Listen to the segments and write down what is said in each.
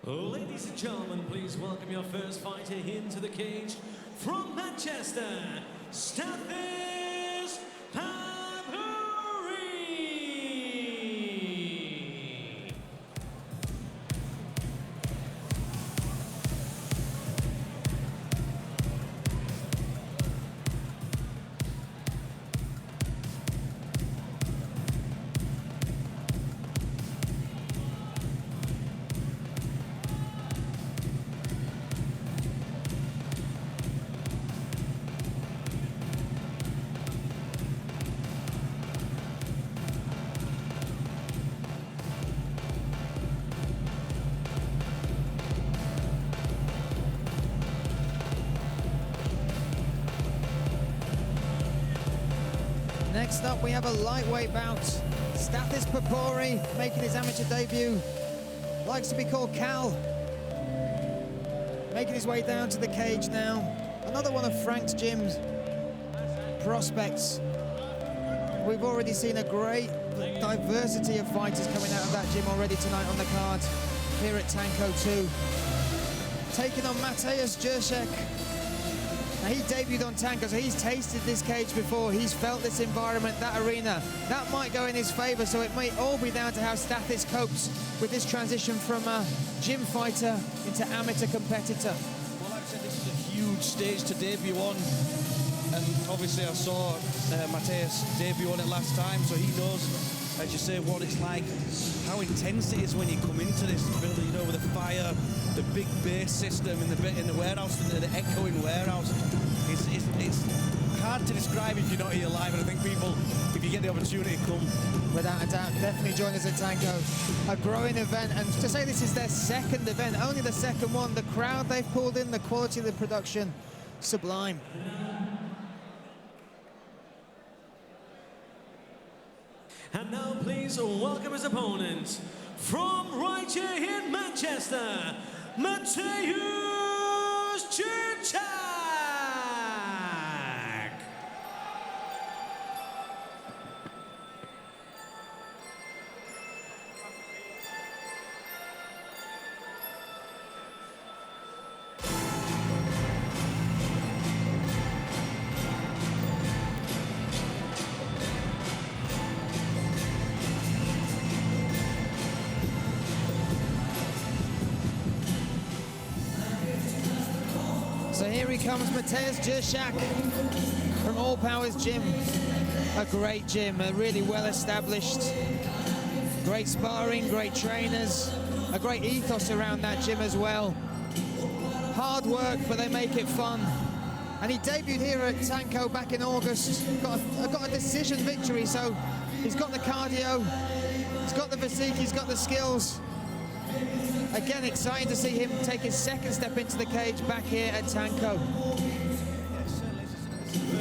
Ladies and gentlemen, please welcome your first fighter into the cage from Manchester, Stathis Papouri. Next up, we have a lightweight bout. Stathis Papouri making his amateur debut. Likes to be called Cal. Making his way down to the cage now. Another one of Frank's gym's prospects. We've already seen a great diversity of fighters coming out of that gym already tonight on the card here at Tanko 2. Taking on Mateusz Jurczak. Now, he debuted on Tanko, so he's tasted this cage before. He's felt this environment, that arena. That might go in his favor, so it may all be down to how Stathis copes with this transition from a gym fighter into amateur competitor. Well, like I said, this is a huge stage to debut on, and obviously I saw Mateusz debut on it last time, so he knows, as you say, what it's like, how intense it is when you come into this building, you know, with the fire, the big bass system in the warehouse, the echoing warehouse. It's hard to describe if you're not here live, and I think people, if you get the opportunity, come. Without a doubt, definitely join us at Tanko. A growing event, and to say this is their second event, only the second one, the crowd they've pulled in, the quality of the production, sublime. And now please welcome his opponent from right here in Manchester, Mateusz Jurczak. So here he comes, Mateusz Jurczak from All Powers Gym. A great gym, a really well established. Great sparring, great trainers, a great ethos around that gym as well. Hard work, but they make it fun. And he debuted here at Tanko back in August. Got a decision victory, so he's got the cardio, he's got the physique, he's got the skills. Again, exciting to see him take his second step into the cage back here at Tanko. Yes, certainly.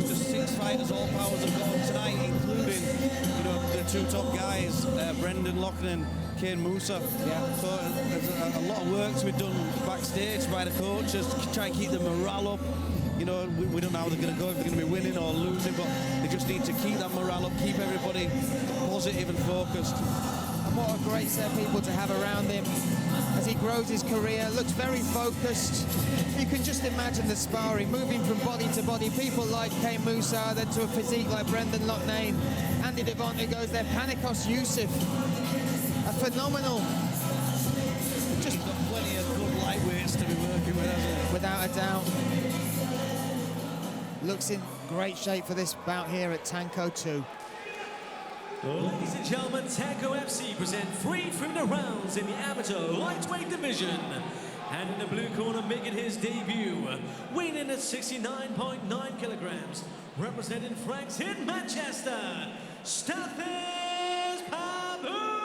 First of 6 fighters All Powers have got on tonight, including, you know, the 2 top guys, Brendan Loughlin, Kane Musa. Yeah. So there's a lot of work to be done backstage by the coaches to try and keep the morale up. You know, we don't know how they're going to go, if they're going to be winning or losing, but they just need to keep that morale up, keep everybody positive and focused. And what a great set of people to have around him as he grows his career, looks very focused. You can just imagine the sparring, moving from body to body. People like Kane Musa, then to a physique like Brendan Loughlin, Andy Devon who goes there, Panikos Yusuf. A phenomenal. Just got plenty of good lightweights to be working with, hasn't he? Without a doubt. Looks in great shape for this bout here at Tanko 2. Ladies and gentlemen, Tanko FC present 3 freedom rounds in the amateur lightweight division. And in the blue corner, making his debut, weighing in at 69.9 kilograms, representing Franks in Manchester, Stathis Papouri.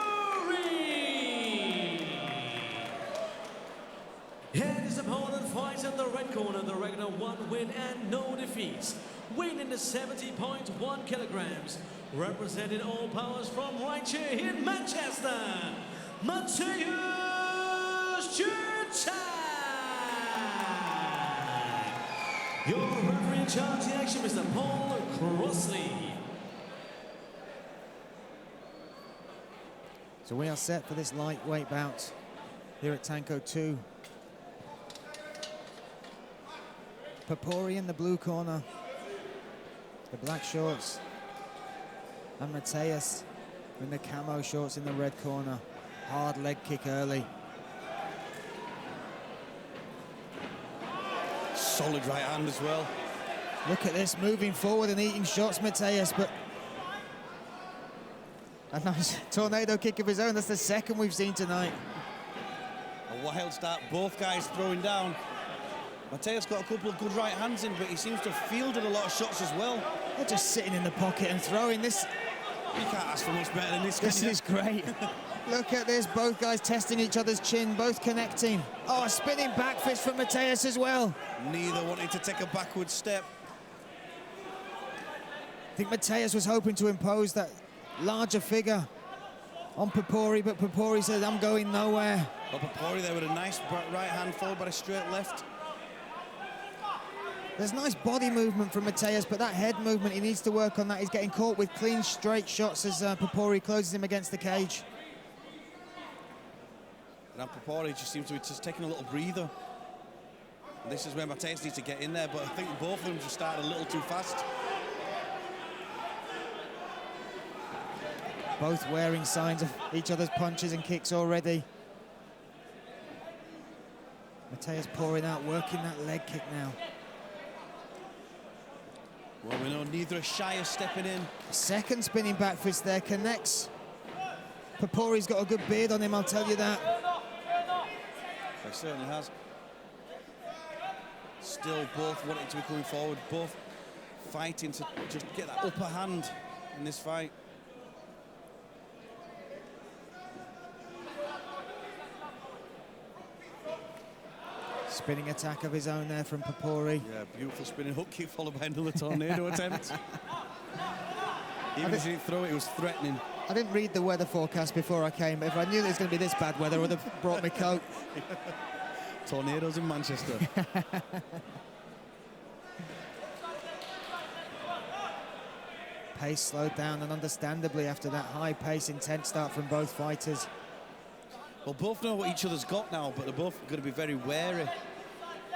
And his opponent fights at the red corner, the regular 1 win and no defeats, weighing in at 70.1 kilograms, representing All Powers from right here in Manchester, Mateusz Jurczak. Your referee in charge of the action, Mr. Paul Crossley. So we are set for this lightweight bout. here at Tanko 2. Papouri in the blue corner, the black shorts, and Mateusz in the camo shorts in the red corner. Hard leg kick early. Solid right hand as well. Look at this, moving forward and eating shots, Mateusz, but a nice tornado kick of his own. That's the second we've seen tonight. A wild start, both guys throwing down. Mateusz got a couple of good right hands in, but he seems to have fielded a lot of shots as well. They're just sitting in the pocket and throwing this. You can't ask for much better than this. This is great. Look at this, both guys testing each other's chin, both connecting. Oh, a spinning back fist from Mateusz as well. Neither wanting to take a backward step. I think Mateusz was hoping to impose that larger figure on Papouri, but Papouri said, I'm going nowhere. But Papouri there with a nice right hand followed by a straight left. There's nice body movement from Mateusz, but that head movement, he needs to work on that. He's getting caught with clean, straight shots as Papouri closes him against the cage. And Papouri just seems to be just taking a little breather. And this is where Mateusz needs to get in there, but I think both of them just started a little too fast. Both wearing signs of each other's punches and kicks already. Mateusz pouring out, working that leg kick now. Well, we know neither are shy of stepping in. Second spinning back fist there, connects. Papouri's got a good beard on him, I'll tell you that. He certainly has. Still both wanting to be coming forward, both fighting to just get that upper hand in this fight. Spinning attack of his own there from Papouri. Yeah, beautiful spinning hook kick followed by another tornado attempt. Even as he didn't throw it, it was threatening. I didn't read the weather forecast before I came, but if I knew there was going to be this bad weather, I would have brought me coat. Tornadoes in Manchester. Pace slowed down, and understandably after that high pace, intense start from both fighters. Well, both know what each other's got now, but they're both going to be very wary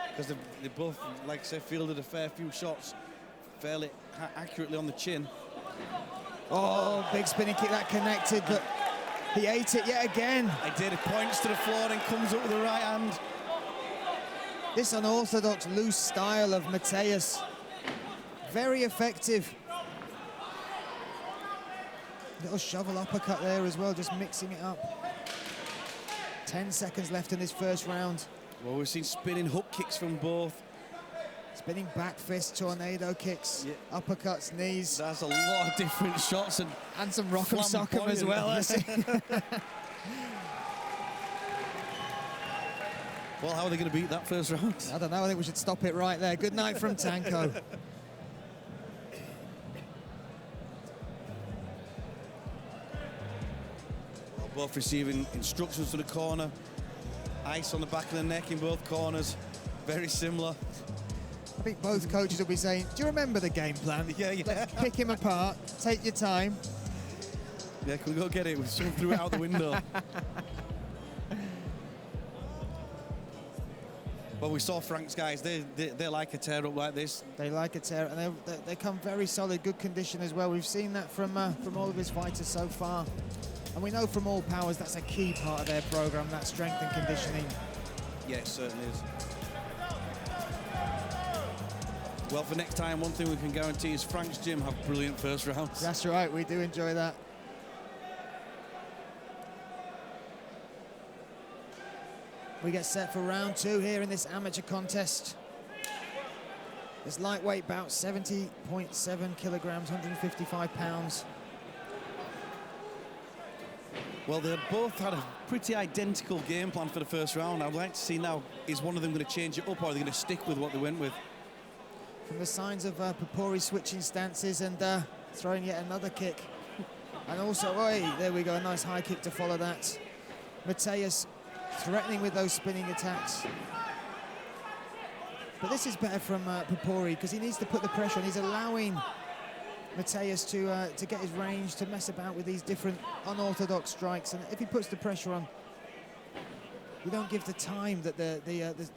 because they both, like I said, fielded a fair few shots fairly accurately on the chin. Oh, big spinning kick that connected, but he ate it yet again. I did. He points to the floor and comes up with the right hand. This unorthodox loose style of Mateusz, very effective. Little shovel uppercut there as well, just mixing it up. 10 seconds left in this first round. Well, we've seen spinning hook kicks from both. Spinning back fist, tornado kicks, yeah. Uppercuts, knees. That's a lot of different shots. And some rock'em sock'em as well. Well, how are they going to beat that first round? I don't know, I think we should stop it right there. Good night from Tanko. Both receiving instructions to the corner. Ice on the back of the neck in both corners. Very similar. I think both coaches will be saying, do you remember the game plan? Yeah. Let's pick him apart, take your time. Yeah, can we go get it? Someone threw it out the window. Well, we saw Frank's guys. They like a tear up like this. They like a tear, and they come very solid, good condition as well. We've seen that from all of his fighters so far. And we know from All Powers that's a key part of their program, that strength and conditioning. Yeah, it certainly is. Well, for next time, one thing we can guarantee is Frank's gym have brilliant first rounds. That's right, we do enjoy that. We get set for round 2 here in this amateur contest. This lightweight bout, 70.7 kilograms, 155 pounds. Well, they both had a pretty identical game plan for the first round. I'd like to see now, is one of them going to change it up, or are they going to stick with what they went with? From the signs of Papouri switching stances and throwing yet another kick. And also, there we go, a nice high kick to follow that. Mateusz threatening with those spinning attacks. But this is better from Papouri because he needs to put the pressure on. He's allowing Mateusz to get his range, to mess about with these different unorthodox strikes. And if he puts the pressure on, we don't give the time that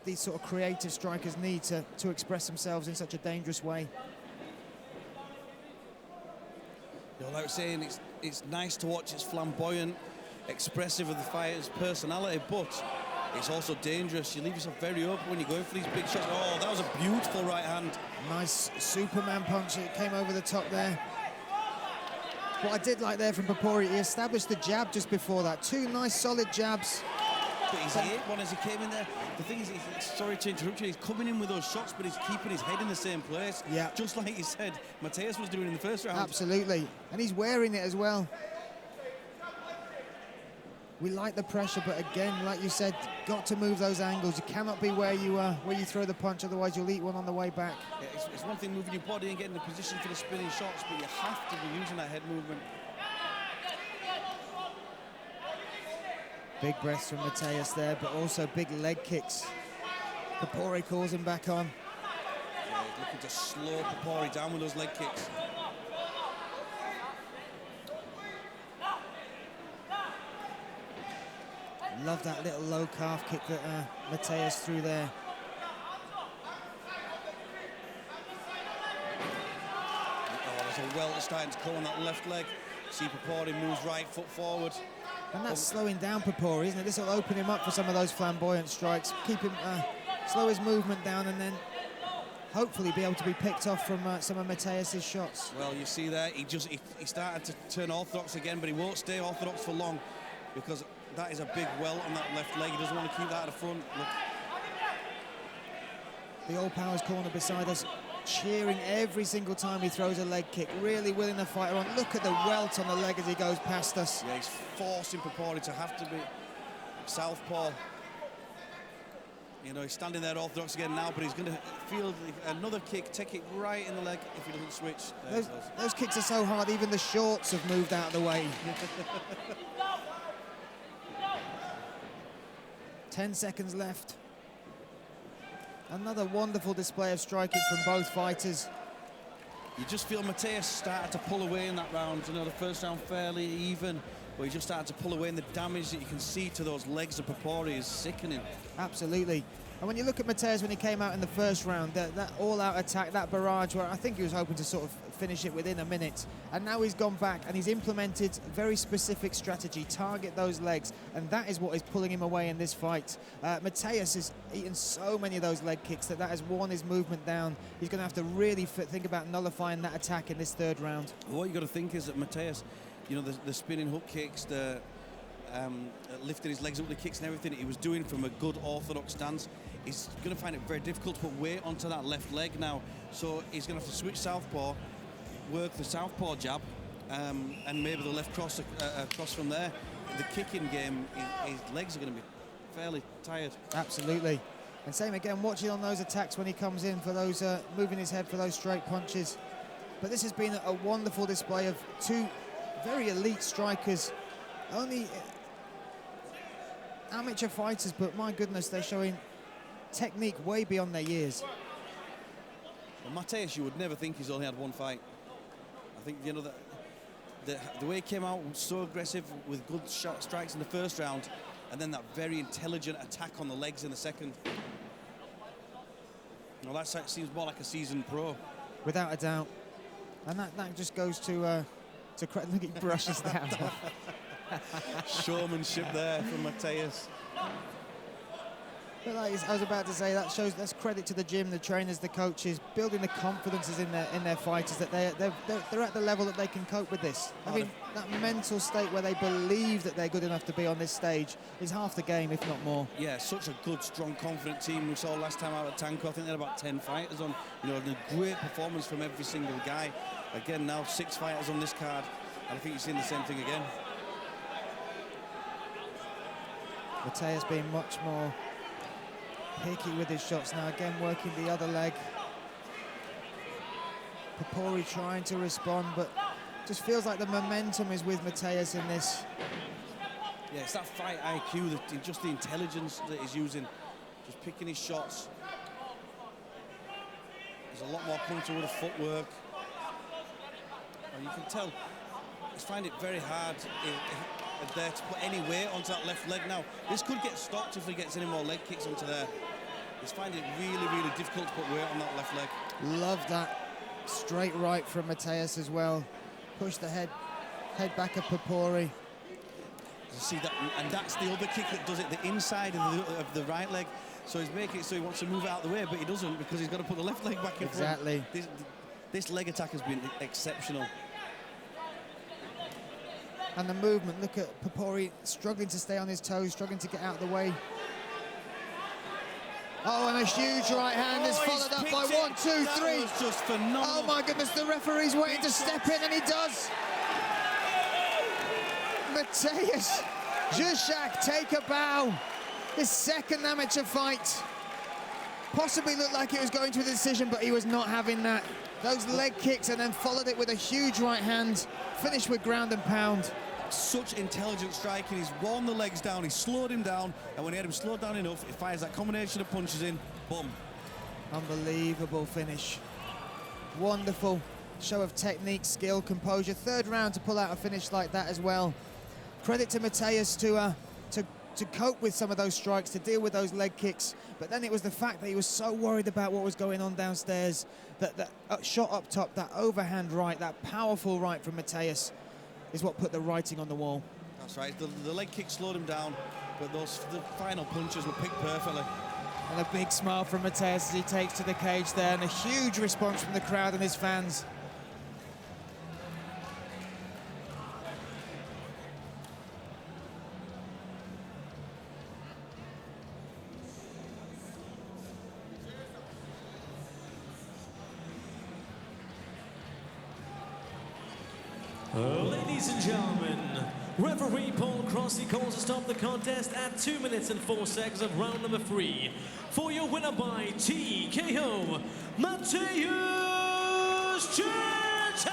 these sort of creative strikers need to express themselves in such a dangerous way. You know, like I was saying, it's nice to watch. It's flamboyant, expressive of the fighter's personality, but it's also dangerous. You leave yourself very open when you're going for these big shots. Oh, that was a beautiful right hand. Nice Superman punch that came over the top there. What I did like there from Papouri, he established the jab just before that. 2 nice solid jabs. But he's hit one as he came in there. The thing is, sorry to interrupt you, he's coming in with those shots, but he's keeping his head in the same place. Yeah. Just like you said, Mateusz was doing in the first round. Absolutely. And he's wearing it as well. We like the pressure, but again, like you said, got to move those angles. You cannot be where you throw the punch, otherwise you'll eat one on the way back. Yeah, it's one thing moving your body and getting the position for the spinning shots, but you have to be using that head movement. Big breaths from Mateusz there, but also big leg kicks. Papouri calls him back on. Yeah, he's looking to slow Papouri down with those leg kicks. Love that little low calf kick that Mateusz threw there. Oh, there's a welter starting to come on that left leg. See Papouri moves right foot forward. And that's slowing down Papouri, isn't it? This will open him up for some of those flamboyant strikes. Keep him, slow his movement down, and then hopefully be able to be picked off from some of Mateusz's shots. Well, you see there, he started to turn orthodox again, but he won't stay orthodox for long because that is a big welt on that left leg. He doesn't want to keep that at the front. Look. The All Powers corner beside us, cheering every single time he throws a leg kick, really willing the fighter on. Look at the welt on the leg as he goes past us. Yeah, he's forcing Papouri to have to be southpaw. You know, he's standing there orthodox again now, but he's going to feel another kick, take it right in the leg if he doesn't switch. Those kicks are so hard, even the shorts have moved out of the way. 10 seconds left. Another wonderful display of striking from both fighters. You just feel Mateusz started to pull away in that round. You know, the first round fairly even, but he just started to pull away, and the damage that you can see to those legs of Papouri is sickening. Absolutely. And when you look at Mateusz when he came out in the first round, that all-out attack, that barrage, where I think he was hoping to sort of finish it within a minute, and now he's gone back and he's implemented a very specific strategy, target those legs, and that is what is pulling him away in this fight. Mateusz has eaten so many of those leg kicks that has worn his movement down. He's going to have to really think about nullifying that attack in this third round. What you got to think is that Mateusz, you know, the spinning hook kicks, the lifting his legs up, the kicks and everything he was doing from a good orthodox stance, he's going to find it very difficult to put weight onto that left leg now. So he's going to have to switch southpaw, work the southpaw jab, and maybe the left cross across from there. The kicking game, his legs are going to be fairly tired. Absolutely. And same again, watching on those attacks when he comes in for those, moving his head for those straight punches. But this has been a wonderful display of two very elite strikers. Only amateur fighters, but my goodness, they're showing technique way beyond their years. Well, Mateusz, you would never think he's only had one fight. I think, you know, the way he came out was so aggressive with good strikes in the first round, and then that very intelligent attack on the legs in the second. Well, that seems more like a seasoned pro. Without a doubt. And that just goes to look, he brushes that off. Showmanship there from Mateusz. But like I was about to say, that's credit to the gym, the trainers, the coaches, building the confidences in their fighters that they're at the level that they can cope with this. I mean, that mental state where they believe that they're good enough to be on this stage is half the game, if not more. Yeah, such a good, strong, confident team. We saw last time out at Tanko, I think they had about 10 fighters on. You know, a great performance from every single guy. Again, now 6 fighters on this card, and I think you're seeing the same thing again. Mateusz being much more picky with his shots now, again working the other leg. Papouri trying to respond, but just feels like the momentum is with Mateusz in this. Yeah, it's that fight IQ, just the intelligence that he's using, just picking his shots. There's a lot more comfortable with the footwork. And you can tell he's finding it very hard. there to put any weight onto that left leg now. This could get stopped if he gets any more leg kicks onto there. He's finding it really, really difficult to put weight on that left leg. Love that straight right from Mateusz as well. Push the head back of Papouri. You see that, and that's the other kick that does it, the inside of the right leg. So he's making it so he wants to move it out of the way, but he doesn't because he's got to put the left leg back in front. Exactly. This leg attack has been exceptional. And the movement, look at Papouri struggling to stay on his toes, struggling to get out of the way. Oh, and a huge right hand is followed up by 1, 2, 3. That was just phenomenal. Oh my goodness, the referee's waiting to step in, and he does. Mateusz Jurczak take a bow. His second amateur fight. Possibly looked like it was going to a decision, but he was not having that. Those leg kicks and then followed it with a huge right hand. Finished with ground and pound. Such intelligent striking. He's worn the legs down, he slowed him down, and when he had him slowed down enough, he fires that combination of punches in, boom. Unbelievable finish. Wonderful show of technique, skill, composure. Third round to pull out a finish like that as well. Credit to Mateusz to cope with some of those strikes, to deal with those leg kicks. But then it was the fact that he was so worried about what was going on downstairs, that shot up top, that overhand right, that powerful right from Mateusz is what put the writing on the wall. That's right, the leg kick slowed him down, but the final punches were picked perfectly. And a big smile from Mateusz as he takes to the cage there, and a huge response from the crowd and his fans. Ladies and gentlemen, referee Paul Crossley calls to stop the contest at 2 minutes and 4 seconds of round number 3. For your winner by TKO, Mateusz Jurczak!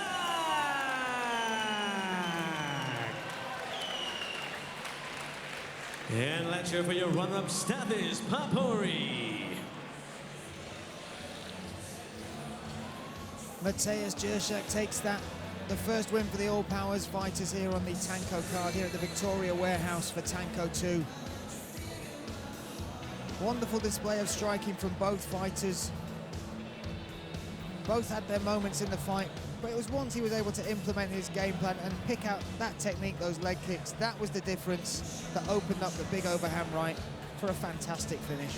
And let's hear for your runner-up, Stathis Papouri. Mateusz Jurczak takes that. The first win for the All Powers fighters here on the Tanko card here at the Victoria Warehouse for Tanko 2. Wonderful display of striking from both fighters. Both had their moments in the fight, but it was once he was able to implement his game plan and pick out that technique, those leg kicks, that was the difference that opened up the big overhand right for a fantastic finish.